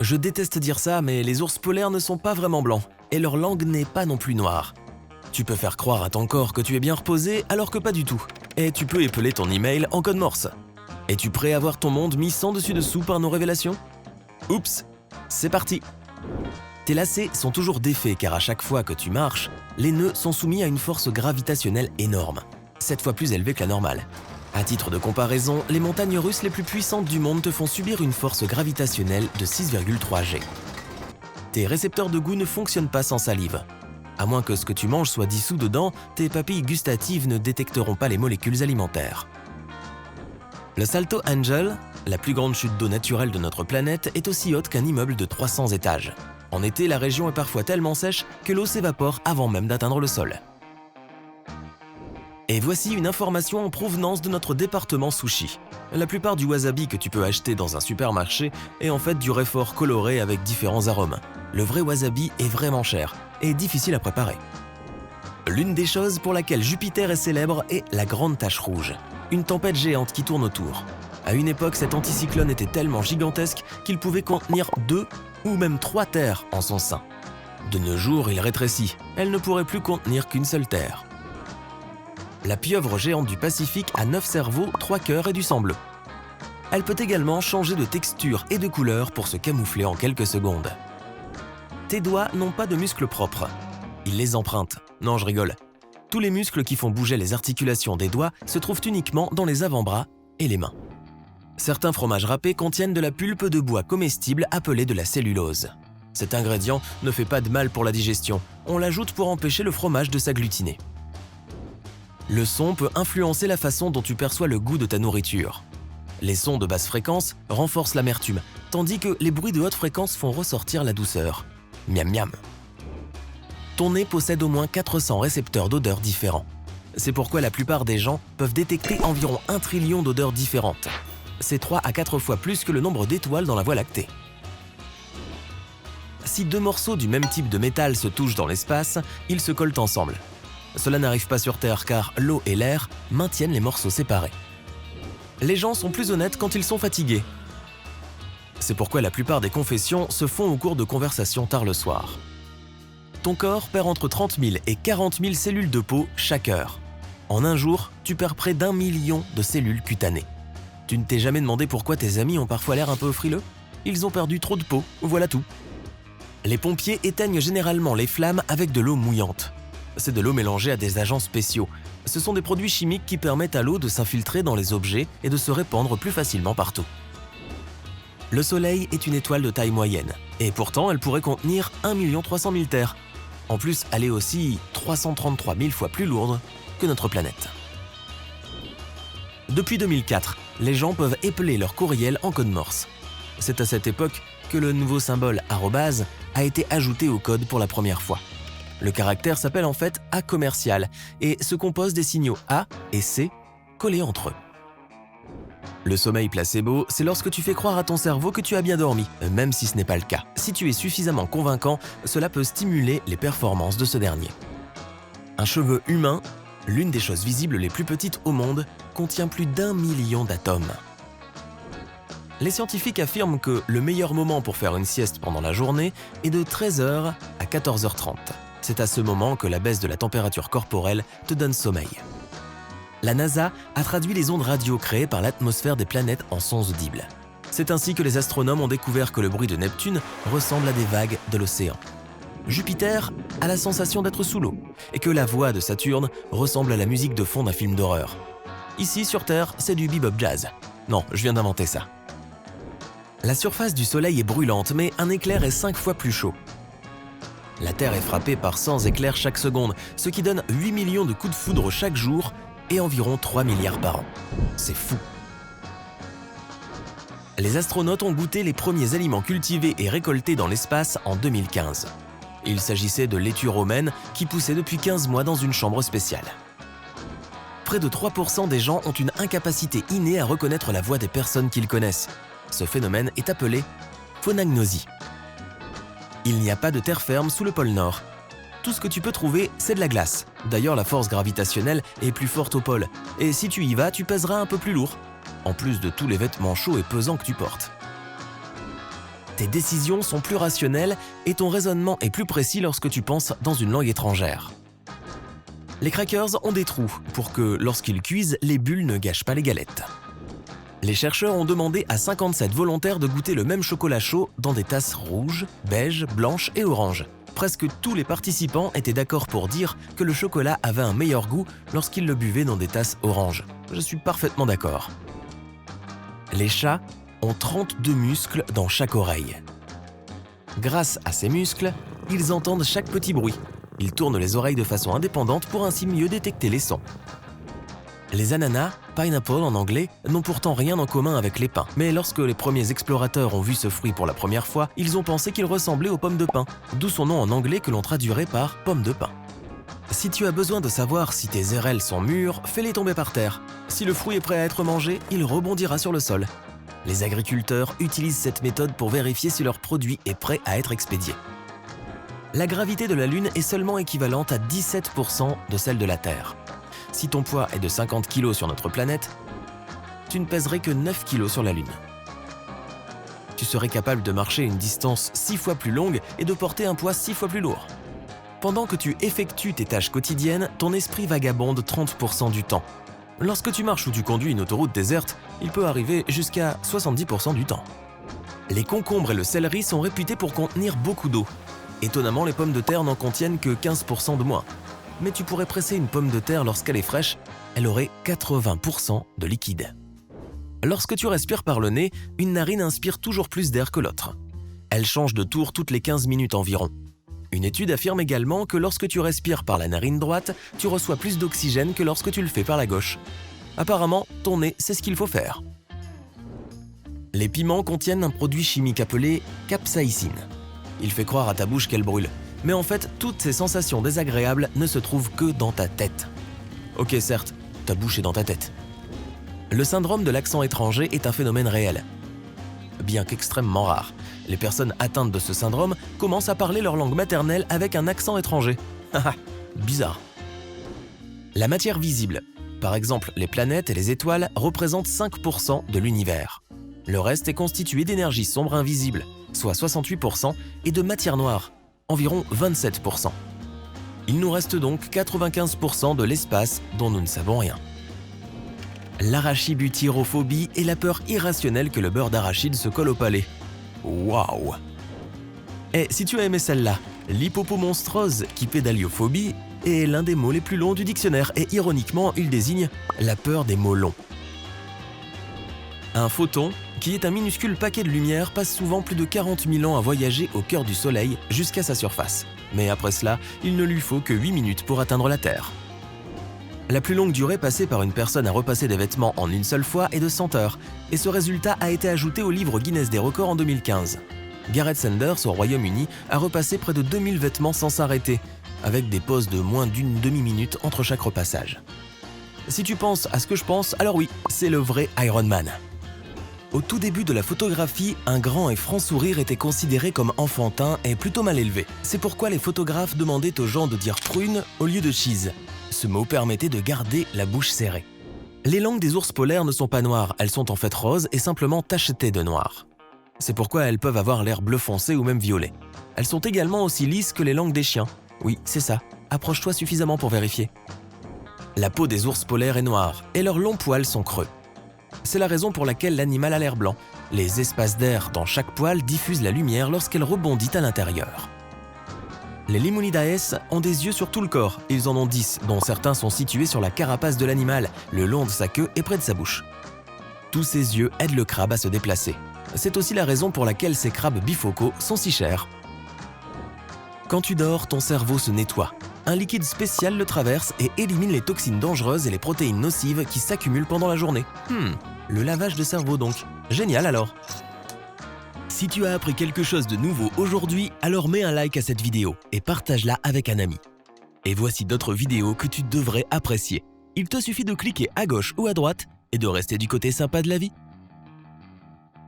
Je déteste dire ça, mais les ours polaires ne sont pas vraiment blancs, et leur langue n'est pas non plus noire. Tu peux faire croire à ton corps que tu es bien reposé alors que pas du tout. Et tu peux épeler ton email en code morse. Es-tu prêt à voir ton monde mis sans dessus dessous par nos révélations? Oups, c'est parti! Tes lacets sont toujours défaits car à chaque fois que tu marches, les nœuds sont soumis à une force gravitationnelle énorme, 7 fois plus élevée que la normale. À titre de comparaison, les montagnes russes les plus puissantes du monde te font subir une force gravitationnelle de 6,3 G. Tes récepteurs de goût ne fonctionnent pas sans salive. À moins que ce que tu manges soit dissous dedans, tes papilles gustatives ne détecteront pas les molécules alimentaires. Le Salto Angel, la plus grande chute d'eau naturelle de notre planète, est aussi haute qu'un immeuble de 300 étages. En été, la région est parfois tellement sèche que l'eau s'évapore avant même d'atteindre le sol. Et voici une information en provenance de notre département sushi. La plupart du wasabi que tu peux acheter dans un supermarché est en fait du réfort coloré avec différents arômes. Le vrai wasabi est vraiment cher et difficile à préparer. L'une des choses pour laquelle Jupiter est célèbre est la Grande Tache Rouge, une tempête géante qui tourne autour. À une époque, cet anticyclone était tellement gigantesque qu'il pouvait contenir 2 ou même 3 terres en son sein. De nos jours, il rétrécit. Elle ne pourrait plus contenir qu'une seule terre. La pieuvre géante du Pacifique a 9 cerveaux, 3 cœurs et du sang bleu. Elle peut également changer de texture et de couleur pour se camoufler en quelques secondes. Tes doigts n'ont pas de muscles propres. Ils les empruntent. Non, je rigole. Tous les muscles qui font bouger les articulations des doigts se trouvent uniquement dans les avant-bras et les mains. Certains fromages râpés contiennent de la pulpe de bois comestible appelée de la cellulose. Cet ingrédient ne fait pas de mal pour la digestion. On l'ajoute pour empêcher le fromage de s'agglutiner. Le son peut influencer la façon dont tu perçois le goût de ta nourriture. Les sons de basse fréquence renforcent l'amertume, tandis que les bruits de haute fréquence font ressortir la douceur. Miam miam. Ton nez possède au moins 400 récepteurs d'odeurs différents. C'est pourquoi la plupart des gens peuvent détecter environ 1 trillion d'odeurs différentes. C'est 3 à 4 fois plus que le nombre d'étoiles dans la Voie lactée. Si 2 morceaux du même type de métal se touchent dans l'espace, ils se collent ensemble. Cela n'arrive pas sur Terre car l'eau et l'air maintiennent les morceaux séparés. Les gens sont plus honnêtes quand ils sont fatigués. C'est pourquoi la plupart des confessions se font au cours de conversations tard le soir. Ton corps perd entre 30 000 et 40 000 cellules de peau chaque heure. En un jour, tu perds près d'1 million de cellules cutanées. Tu ne t'es jamais demandé pourquoi tes amis ont parfois l'air un peu frileux? Ils ont perdu trop de peau, voilà tout. Les pompiers éteignent généralement les flammes avec de l'eau mouillante. C'est de l'eau mélangée à des agents spéciaux. Ce sont des produits chimiques qui permettent à l'eau de s'infiltrer dans les objets et de se répandre plus facilement partout. Le Soleil est une étoile de taille moyenne, et pourtant elle pourrait contenir 1 300 000 terres. En plus, elle est aussi 333 000 fois plus lourde que notre planète. Depuis 2004, les gens peuvent épeler leur courriel en code morse. C'est à cette époque que le nouveau symbole arrobase a été ajouté au code pour la première fois. Le caractère s'appelle en fait A commercial et se compose des signaux A et C collés entre eux. Le sommeil placebo, c'est lorsque tu fais croire à ton cerveau que tu as bien dormi, même si ce n'est pas le cas. Si tu es suffisamment convaincant, cela peut stimuler les performances de ce dernier. Un cheveu humain, l'une des choses visibles les plus petites au monde, contient plus d'1 million d'atomes. Les scientifiques affirment que le meilleur moment pour faire une sieste pendant la journée est de 13h à 14h30. C'est à ce moment que la baisse de la température corporelle te donne sommeil. La NASA a traduit les ondes radio créées par l'atmosphère des planètes en sons audibles. C'est ainsi que les astronomes ont découvert que le bruit de Neptune ressemble à des vagues de l'océan. Jupiter a la sensation d'être sous l'eau et que la voix de Saturne ressemble à la musique de fond d'un film d'horreur. Ici, sur Terre, c'est du bebop jazz. Non, je viens d'inventer ça. La surface du Soleil est brûlante, mais un éclair est 5 fois plus chaud. La Terre est frappée par 100 éclairs chaque seconde, ce qui donne 8 millions de coups de foudre chaque jour et environ 3 milliards par an. C'est fou. Les astronautes ont goûté les premiers aliments cultivés et récoltés dans l'espace en 2015. Il s'agissait de laitue romaine qui poussait depuis 15 mois dans une chambre spéciale. Près de 3% des gens ont une incapacité innée à reconnaître la voix des personnes qu'ils connaissent. Ce phénomène est appelé phonagnosie. Il n'y a pas de terre ferme sous le pôle Nord. Tout ce que tu peux trouver, c'est de la glace. D'ailleurs, la force gravitationnelle est plus forte au pôle. Et si tu y vas, tu pèseras un peu plus lourd. En plus de tous les vêtements chauds et pesants que tu portes. tes décisions sont plus rationnelles et ton raisonnement est plus précis lorsque tu penses dans une langue étrangère. Les crackers ont des trous pour que, lorsqu'ils cuisent, les bulles ne gâchent pas les galettes. Les chercheurs ont demandé à 57 volontaires de goûter le même chocolat chaud dans des tasses rouges, beiges, blanches et oranges. Presque tous les participants étaient d'accord pour dire que le chocolat avait un meilleur goût lorsqu'ils le buvaient dans des tasses oranges. Je suis parfaitement d'accord. Les chats ont 32 muscles dans chaque oreille. Grâce à ces muscles, ils entendent chaque petit bruit. Ils tournent les oreilles de façon indépendante pour ainsi mieux détecter les sons. Les ananas, pineapple en anglais, n'ont pourtant rien en commun avec les pins. Mais lorsque les premiers explorateurs ont vu ce fruit pour la première fois, ils ont pensé qu'il ressemblait aux pommes de pin, d'où son nom en anglais que l'on traduirait par pomme de pin. Si tu as besoin de savoir si tes érelles sont mûres, fais-les tomber par terre. Si le fruit est prêt à être mangé, il rebondira sur le sol. Les agriculteurs utilisent cette méthode pour vérifier si leur produit est prêt à être expédié. La gravité de la Lune est seulement équivalente à 17% de celle de la Terre. Si ton poids est de 50 kg sur notre planète, tu ne pèserais que 9 kg sur la Lune. Tu serais capable de marcher une distance 6 fois plus longue et de porter un poids 6 fois plus lourd. Pendant que tu effectues tes tâches quotidiennes, ton esprit vagabonde 30% du temps. Lorsque tu marches ou tu conduis une autoroute déserte, il peut arriver jusqu'à 70% du temps. Les concombres et le céleri sont réputés pour contenir beaucoup d'eau. Étonnamment, les pommes de terre n'en contiennent que 15% de moins. Mais tu pourrais presser une pomme de terre lorsqu'elle est fraîche, elle aurait 80% de liquide. Lorsque tu respires par le nez, une narine inspire toujours plus d'air que l'autre. Elle change de tour toutes les 15 minutes environ. Une étude affirme également que lorsque tu respires par la narine droite, tu reçois plus d'oxygène que lorsque tu le fais par la gauche. Apparemment, ton nez, c'est ce qu'il faut faire. Les piments contiennent un produit chimique appelé capsaïcine. Il fait croire à ta bouche qu'elle brûle. Mais en fait, toutes ces sensations désagréables ne se trouvent que dans ta tête. Ok, certes, ta bouche est dans ta tête. Le syndrome de l'accent étranger est un phénomène réel. Bien qu'extrêmement rare, les personnes atteintes de ce syndrome commencent à parler leur langue maternelle avec un accent étranger. Haha, bizarre. La matière visible, par exemple les planètes et les étoiles, représente 5% de l'univers. Le reste est constitué d'énergie sombre invisible, soit 68%, et de matière noire, environ 27%. Il nous reste donc 95% de l'espace dont nous ne savons rien. L'arachibutyrophobie est la peur irrationnelle que le beurre d'arachide se colle au palais. Waouh! Et si tu as aimé celle-là, l'hippopomonstrose quipédaliophobie est l'un des mots les plus longs du dictionnaire et ironiquement, il désigne la peur des mots longs. Un photon, qui est un minuscule paquet de lumière, passe souvent plus de 40 000 ans à voyager au cœur du Soleil jusqu'à sa surface. Mais après cela, il ne lui faut que 8 minutes pour atteindre la Terre. La plus longue durée passée par une personne à repasser des vêtements en une seule fois est de 100 heures, et ce résultat a été ajouté au livre Guinness des records en 2015. Gareth Sanders, au Royaume-Uni, a repassé près de 2000 vêtements sans s'arrêter, avec des pauses de moins d'une demi-minute entre chaque repassage. Si tu penses à ce que je pense, alors oui, c'est le vrai Iron Man. Au tout début de la photographie, un grand et franc sourire était considéré comme enfantin et plutôt mal élevé. C'est pourquoi les photographes demandaient aux gens de dire prune au lieu de cheese. Ce mot permettait de garder la bouche serrée. Les langues des ours polaires ne sont pas noires, elles sont en fait roses et simplement tachetées de noir. C'est pourquoi elles peuvent avoir l'air bleu foncé ou même violet. Elles sont également aussi lisses que les langues des chiens. Oui, c'est ça. Approche-toi suffisamment pour vérifier. La peau des ours polaires est noire et leurs longs poils sont creux. C'est la raison pour laquelle l'animal a l'air blanc. Les espaces d'air dans chaque poil diffusent la lumière lorsqu'elle rebondit à l'intérieur. Les Limonidae ont des yeux sur tout le corps. Ils en ont 10, dont certains sont situés sur la carapace de l'animal, le long de sa queue et près de sa bouche. Tous ces yeux aident le crabe à se déplacer. C'est aussi la raison pour laquelle ces crabes bifocaux sont si chers. Quand tu dors, ton cerveau se nettoie. Un liquide spécial le traverse et élimine les toxines dangereuses et les protéines nocives qui s'accumulent pendant la journée. Le lavage de cerveau donc. Génial alors! Si tu as appris quelque chose de nouveau aujourd'hui, alors mets un like à cette vidéo et partage-la avec un ami. Et voici d'autres vidéos que tu devrais apprécier. Il te suffit de cliquer à gauche ou à droite et de rester du côté sympa de la vie.